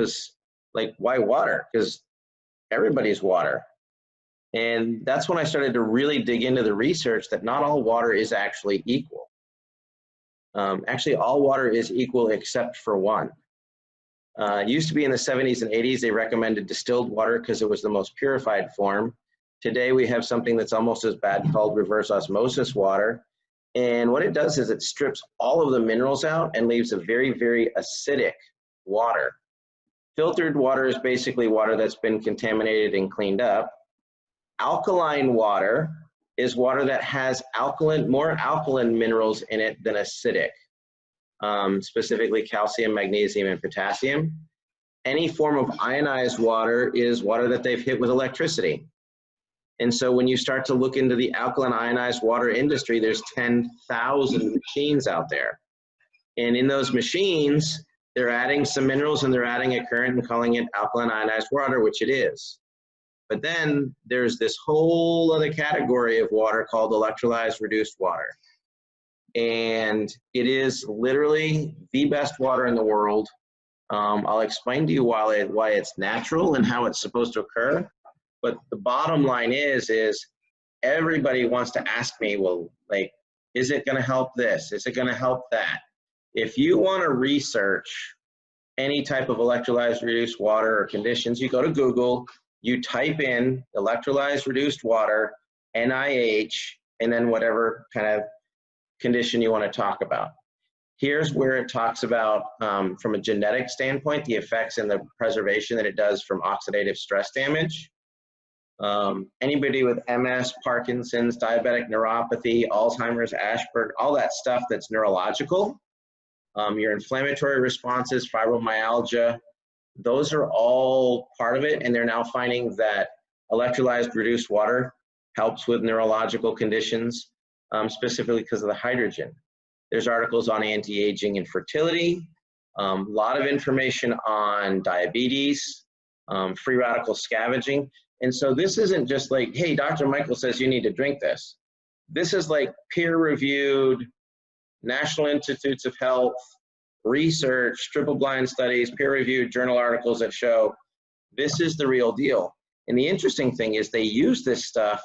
because, like, why water? Because everybody's water. And that's when I started to really dig into the research that not all water is actually equal. Actually, all water is equal except for one. It used to be in the 70s and 80s, they recommended distilled water because it was the most purified form. Today, we have something that's almost as bad called reverse osmosis water. And what it does is it strips all of the minerals out and leaves a very, very acidic water. Filtered water is basically water that's been contaminated and cleaned up. Alkaline water is water that has more alkaline minerals in it than acidic, specifically calcium, magnesium, and potassium. Any form of ionized water is water that they've hit with electricity. And so when you start to look into the alkaline ionized water industry, there's 10,000 machines out there. And in those machines, they're adding some minerals and they're adding a current and calling it alkaline ionized water, which it is. But then there's this whole other category of water called electrolyzed reduced water. And it is literally the best water in the world. I'll explain to you why it's natural and how it's supposed to occur. But the bottom line is everybody wants to ask me, well, like, is it going to help this? Is it going to help that? If you want to research any type of electrolyzed reduced water or conditions, you go to Google, you type in electrolyzed reduced water, NIH, and then whatever kind of condition you want to talk about. Here's where it talks about, from a genetic standpoint, the effects and the preservation that it does from oxidative stress damage. Anybody with MS, Parkinson's, diabetic neuropathy, Alzheimer's, Asperger's, all that stuff that's neurological, your inflammatory responses, fibromyalgia, those are all part of it. And they're now finding that electrolyzed reduced water helps with neurological conditions, specifically because of the hydrogen. There's articles on anti-aging and fertility, a lot of information on diabetes, free radical scavenging. And so this isn't just like, hey, Dr. Michael says you need to drink this. This is like peer-reviewed, National Institutes of Health, research, triple-blind studies, peer-reviewed journal articles that show this is the real deal. And the interesting thing is they use this stuff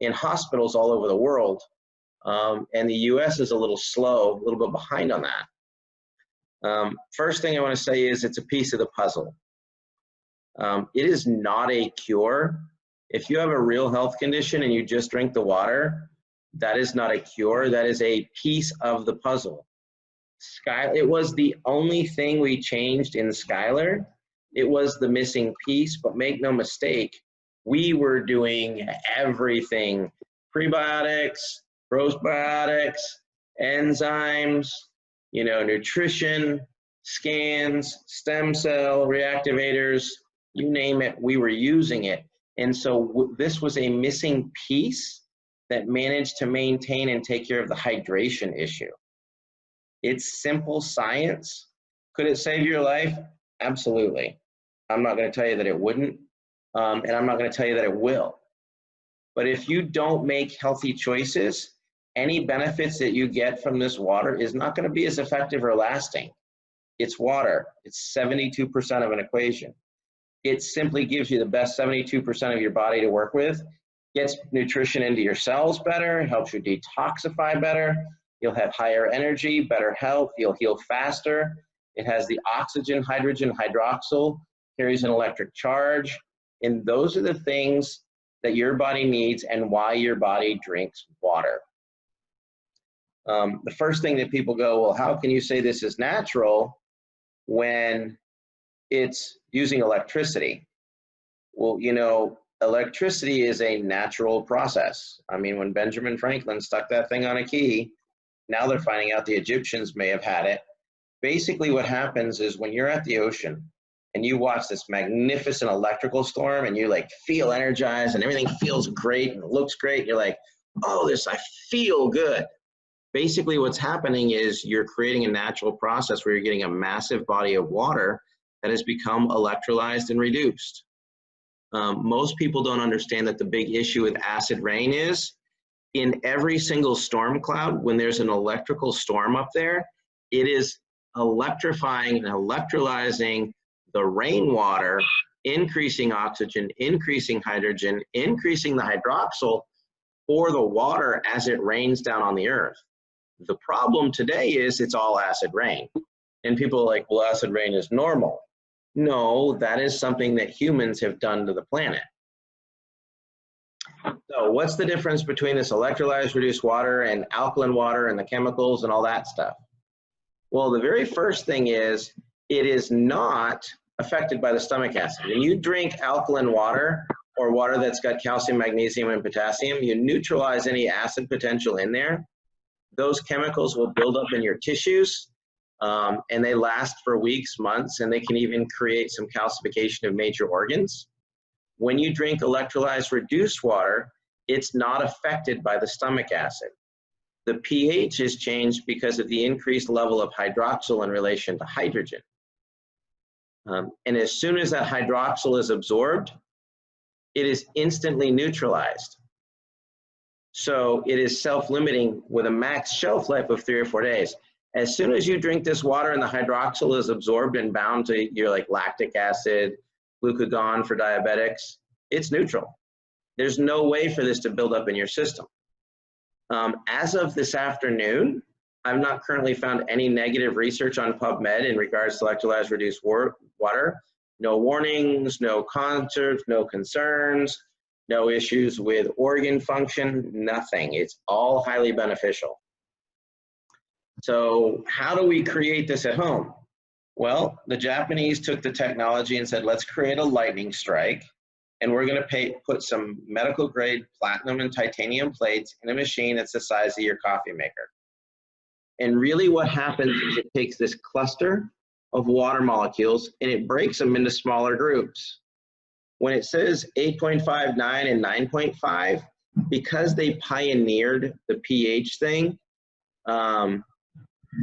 in hospitals all over the world. And the US is a little slow, a little bit behind on that. First thing I want to say is it's a piece of the puzzle. It is not a cure. If you have a real health condition and you just drink the water, that is not a cure. That is a piece of the puzzle. It was the only thing we changed in Skylar. It was the missing piece, but make no mistake, we were doing everything. Prebiotics, probiotics, enzymes, nutrition, scans, stem cell reactivators, you name it, we were using it. And so this was a missing piece that managed to maintain and take care of the hydration issue. It's simple science. Could it save your life? Absolutely. I'm not going to tell you that it wouldn't, and I'm not going to tell you that it will. But if you don't make healthy choices, any benefits that you get from this water is not going to be as effective or lasting. It's water. It's 72% of an equation. It simply gives you the best 72% of your body to work with, gets nutrition into your cells better, helps you detoxify better, you'll have higher energy, better health, you'll heal faster. It has the oxygen, hydrogen, hydroxyl, carries an electric charge, and those are the things that your body needs and why your body drinks water. The first thing that people go, well, how can you say this is natural when it's using electricity? Well, electricity is a natural process. I mean, when Benjamin Franklin stuck that thing on a key, now they're finding out the Egyptians may have had it. Basically what happens is when you're at the ocean and you watch this magnificent electrical storm and you like feel energized and everything feels great and looks great, you're like, oh, I feel good. Basically what's happening is you're creating a natural process where you're getting a massive body of water that has become electrolyzed and reduced. Most people don't understand that the big issue with acid rain is in every single storm cloud, when there's an electrical storm up there, it is electrifying and electrolyzing the rainwater, increasing oxygen, increasing hydrogen, increasing the hydroxyl for the water as it rains down on the earth. The problem today is it's all acid rain. And people are like, well, acid rain is normal. No, that is something that humans have done to the planet. So what's the difference between this electrolyzed reduced water and alkaline water and the chemicals and all that stuff? Well, the very first thing is it is not affected by the stomach acid. When you drink alkaline water or water that's got calcium, magnesium, and potassium, you neutralize any acid potential in there. Those chemicals will build up in your tissues, and they last for weeks, months, and they can even create some calcification of major organs. When you drink electrolyzed reduced water, it's not affected by the stomach acid. The pH is changed because of the increased level of hydroxyl in relation to hydrogen. And as soon as that hydroxyl is absorbed, it is instantly neutralized. So it is self-limiting with a max shelf life of 3 or 4 days. As soon as you drink this water and the hydroxyl is absorbed and bound to your like lactic acid, glucagon for diabetics, it's neutral. There's no way for this to build up in your system. As of this afternoon, I've not currently found any negative research on PubMed in regards to electrolyzed reduced water. No warnings, no concerns, no concerns, no issues with organ function, nothing. It's all highly beneficial. So how do we create this at home? Well, the Japanese took the technology and said, let's create a lightning strike, and we're going to put some medical grade platinum and titanium plates in a machine that's the size of your coffee maker. And really what happens is it takes this cluster of water molecules and it breaks them into smaller groups. When it says 8.5, 9, and 9.5, because they pioneered the pH thing and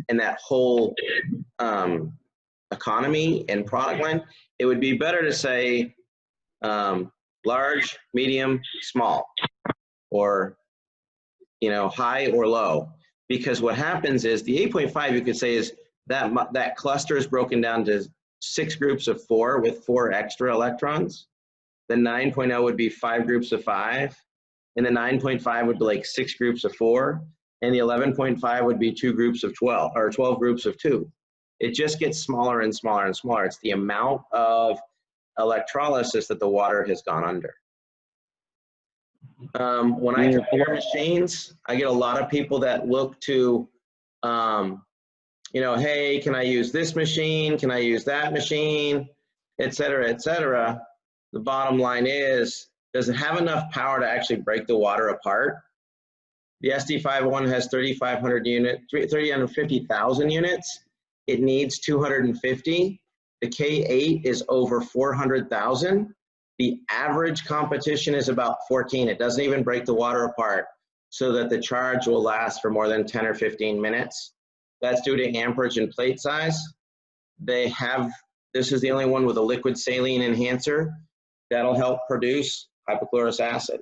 that whole economy and product line, it would be better to say large, medium, small, or high or low. Because what happens is the 8.5, you could say, is that cluster is broken down to 6 groups of 4 with 4 extra electrons. The 9.0 would be 5 groups of 5, and the 9.5 would be like 6 groups of 4, and the 11.5 would be 2 groups of 12, or 12 groups of 2. It just gets smaller and smaller and smaller. It's the amount of electrolysis that the water has gone under. When I compare machines, I get a lot of people that look to, hey, can I use this machine? Can I use that machine? Et cetera, et cetera. The bottom line is, does it have enough power to actually break the water apart? The SD501 has 350,000 units. It needs 250. The K8 is over 400,000. The average competition is about 14. It doesn't even break the water apart so that the charge will last for more than 10 or 15 minutes. That's due to amperage and plate size. This is the only one with a liquid saline enhancer that'll help produce hypochlorous acid.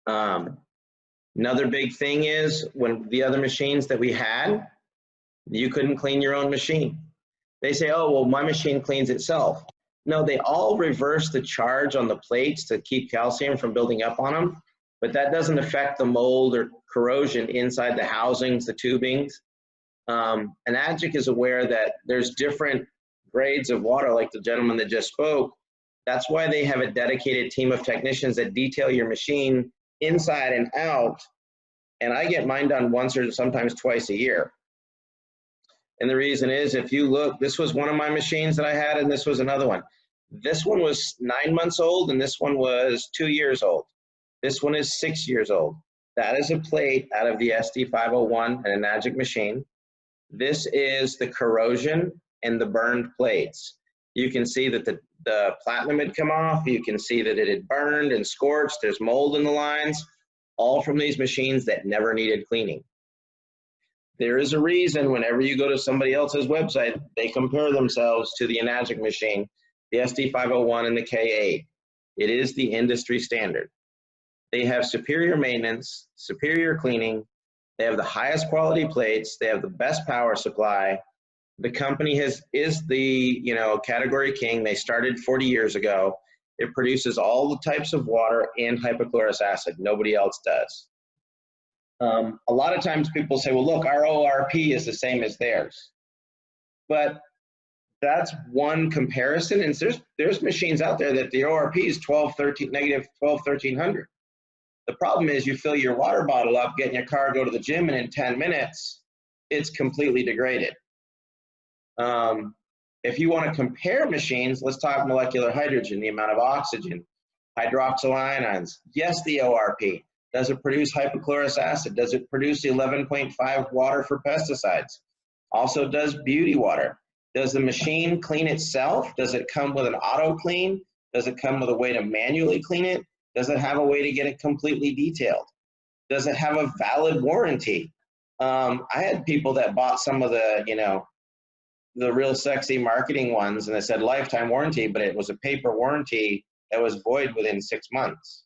Another big thing is when the other machines that we had, you couldn't clean your own machine. They say, oh, well, my machine cleans itself. No, they all reverse the charge on the plates to keep calcium from building up on them, but that doesn't affect the mold or corrosion inside the housings, the tubings. Enagic is aware that there's different grades of water, like the gentleman that just spoke. That's why they have a dedicated team of technicians that detail your machine inside and out, and I get mine done once or sometimes twice a year. And the reason is, if you look, this was one of my machines that I had, and this was another one. This one was 9 months old, and this one was 2 years old. This one is 6 years old. That is a plate out of the SD501, an Enagic machine. This is the corrosion and the burned plates. You can see that the platinum had come off. You can see that it had burned and scorched. There's mold in the lines, all from these machines that never needed cleaning. There is a reason whenever you go to somebody else's website, they compare themselves to the Enagic machine, the SD501 and the K8. It is the industry standard. They have superior maintenance, superior cleaning. They have the highest quality plates. They have the best power supply. The company is the, you know, category king. They started 40 years ago. It produces all the types of water and hypochlorous acid. Nobody else does. A lot of times people say, well, look, our ORP is the same as theirs. But that's one comparison. And there's machines out there that the ORP is negative 12, 1300. The problem is you fill your water bottle up, get in your car, go to the gym, and in 10 minutes, it's completely degraded. If you want to compare machines, let's talk molecular hydrogen, the amount of oxygen, hydroxyl ions. Yes, the ORP. Does it produce hypochlorous acid? Does it produce 11.5 water for pesticides? Also does beauty water. Does the machine clean itself? Does it come with an auto clean? Does it come with a way to manually clean it? Does it have a way to get it completely detailed? Does it have a valid warranty? I had people that bought some of the, you know, the real sexy marketing ones, and they said lifetime warranty, but it was a paper warranty that was void within 6 months.